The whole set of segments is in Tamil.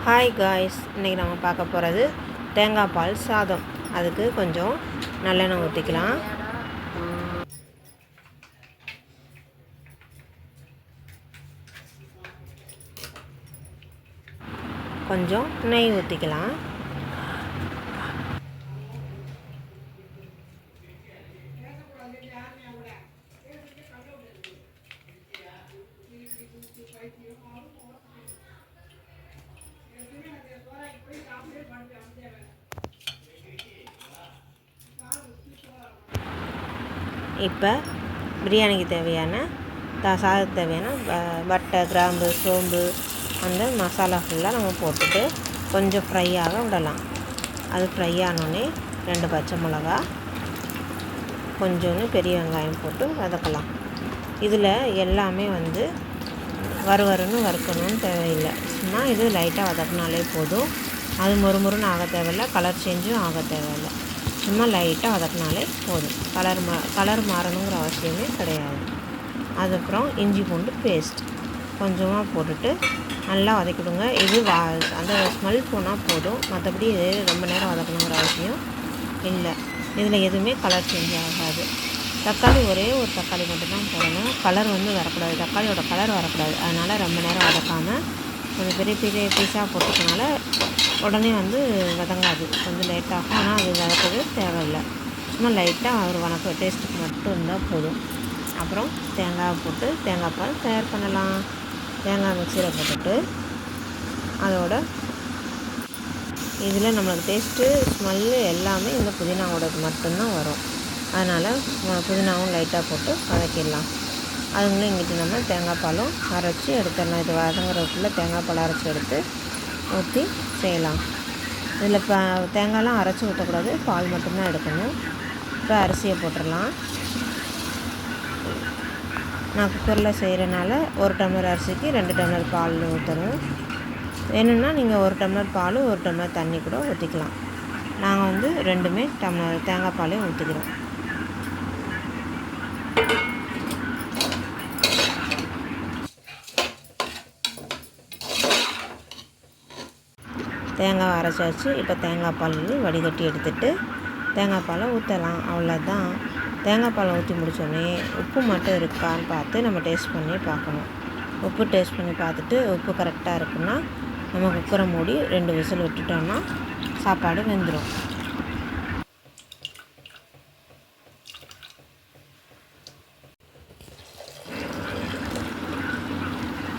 ஹாய் காய்ஸ், இன்றைக்கி நம்ம பார்க்க போகிறது தேங்காய் பால் சாதம். அதுக்கு கொஞ்சம் நல்லெண்ணெய் ஊற்றிக்கலாம். கொஞ்சம் நெய் ஊற்றிக்கலாம். இப்போ பிரியாணிக்கு தேவையான சாதத்துக்கு தேவையான பட்டை, கிராம்பு, சோம்பு அந்த மசாலா ஃபுல்லாக நம்ம போட்டுட்டு கொஞ்சம் ஃப்ரை ஆக விடலாம். அது ஃப்ரை ஆனோடனே 2 பச்சை மிளகா, கொஞ்சோன்னு பெரிய வெங்காயம் போட்டு வதக்கலாம். இதில் எல்லாமே வறுவறுன்னு வறுக்கணும்னு தேவையில்லை. சும்மா இது லைட்டாக வதக்கினாலே போதும். அது மொறுமொறுன்னு ஆக தேவையில்லை, கலர் சேஞ்சும் ஆக தேவையில்லை. சும்மா லைட்டாக வதக்கினாலே போதும். கலர் மாறணுங்கிற அவசியமே கிடையாது. அதுக்கப்புறம் இஞ்சி பூண்டு பேஸ்ட் கொஞ்சமாக போட்டுட்டு நல்லா வதக்கிடுங்க. இது அந்த ஸ்மெல் போனால் போதும். மற்றபடி இது ரொம்ப நேரம் வதக்கணுங்கிற அவசியம் இல்லை. இதில் எதுவுமே கலர் சேஞ்ச் ஆகாது. தக்காளி ஒரே ஒரு தக்காளி மட்டும்தான் போடணும். கலர் வரக்கூடாது, தக்காளியோட கலர் வரக்கூடாது. அதனால் ரொம்ப நேரம் வதக்காமல் கொஞ்சம் பெரிய பெரிய பீஸாக போட்டுக்கனால உடனே வதங்காது, கொஞ்சம் லேட்டாகும். ஆனால் அது வதக்கிறது தேவையில்லை. சும்மா லைட்டாக ஒரு வதக்க டேஸ்ட்டுக்கு மட்டும் இருந்தால் போதும். அப்புறம் தேங்காய் போட்டு தேங்காய் பால் தயார் பண்ணலாம். தேங்காய் மிக்சியில் போட்டுட்டு அதோட இதில் நம்மளுக்கு டேஸ்ட்டு, ஸ்மெல்லு எல்லாமே இந்த புதினாவோட மட்டும்தான் வரும். அதனால் புதினாவும் லைட்டாக போட்டு வதக்கிடலாம். அதுங்களும் இங்கிட்டு நம்ம தேங்காய் பாலும் அரைச்சி எடுத்துடலாம். இது வதங்குறதுக்குள்ளே தேங்காய் பால் அரைச்சி எடுத்து ஊற்றி செய்யலாம். இதில் இப்போ தேங்காயெலாம் அரைச்சி ஊற்றக்கூடாது, பால் மட்டும்தான் எடுக்கணும். இப்போ அரிசியை போட்டுடலாம். நான் குக்கரில் செய்கிறனால 1 டம்ளர் அரிசிக்கு 2 டம்ளர் பால் ஊற்றணும். வேணும்னா நீங்கள் 1 டம்ளர் பால் 1 டம்ளர் தண்ணி கூட ஊற்றிக்கலாம். நாங்கள் ரெண்டுமே டம்ளர் தேங்காய் பாலே ஊற்றிக்கிறோம். தேங்காய் அரைச்சாச்சு. இப்போ தேங்காய் பால் வடிகட்டி எடுத்துகிட்டு தேங்காய் பாலை ஊற்றலாம். அவ்வளோதான். தேங்காய் பாலை ஊற்றி முடித்தோடனே உப்பு மட்டும் இருக்கான்னு பார்த்து நம்ம டேஸ்ட் பண்ணி பார்க்கணும். உப்பு டேஸ்ட் பண்ணி பார்த்துட்டு உப்பு கரெக்டாக இருக்குன்னா நம்ம குக்கரை மூடி 2 விசில் விட்டுட்டோம்னா சாப்பாடு வெந்துடும்.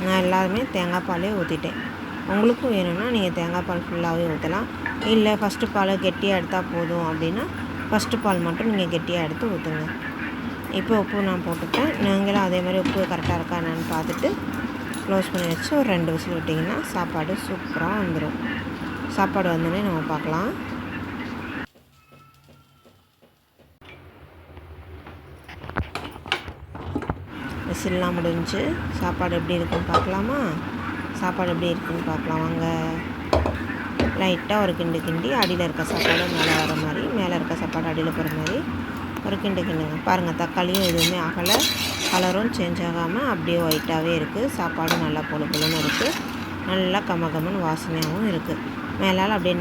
நான் எல்லாருமே தேங்காய் பாலே ஊற்றிட்டேன். உங்களுக்கும் வேணும்னா நீங்கள் தேங்காய் பால் ஃபுல்லாகவே ஊற்றலாம். இல்லை ஃபஸ்ட்டு பாலை கெட்டியாக எடுத்தால் போதும் அப்படின்னா ஃபஸ்ட்டு பால் மட்டும் நீங்கள் கெட்டியாக எடுத்து ஊற்றுங்க. இப்போ உப்பு நான் போட்டுட்டேன். நீங்களும் அதே மாதிரி உப்பு கரெக்டாக இருக்கா என்னன்னு பார்த்துட்டு க்ளோஸ் பண்ணி வச்சு ஒரு 2 விசில் விட்டிங்கன்னா சாப்பாடு சூப்பராக வந்துடும். சாப்பாடு வந்தோடனே நம்ம பார்க்கலாம். விசில்லாம் முடிஞ்சு சாப்பாடு எப்படி இருக்குன்னு பார்க்கலாமா? சாப்பாடு எப்படி இருக்குன்னு பார்க்கலாம் வாங்க. லைட்டாக ஒரு கிண்டி அடியில் இருக்க சாப்பாடு மேலே வர மாதிரி, மேலே இருக்க சாப்பாடு அடியில் போகிற மாதிரி ஒரு கிண்டுங்க. பாருங்கள், தக்காளியும் எதுவுமே ஆகலை, கலரும் சேஞ்ச் ஆகாமல் அப்படியே ஒயிட்டாகவே இருக்குது. சாப்பாடு நல்லா பொழுன்னு இருக்குது. நல்லா கமகமன்னு வாசனையாகவும் இருக்குது. மேலால் அப்படியே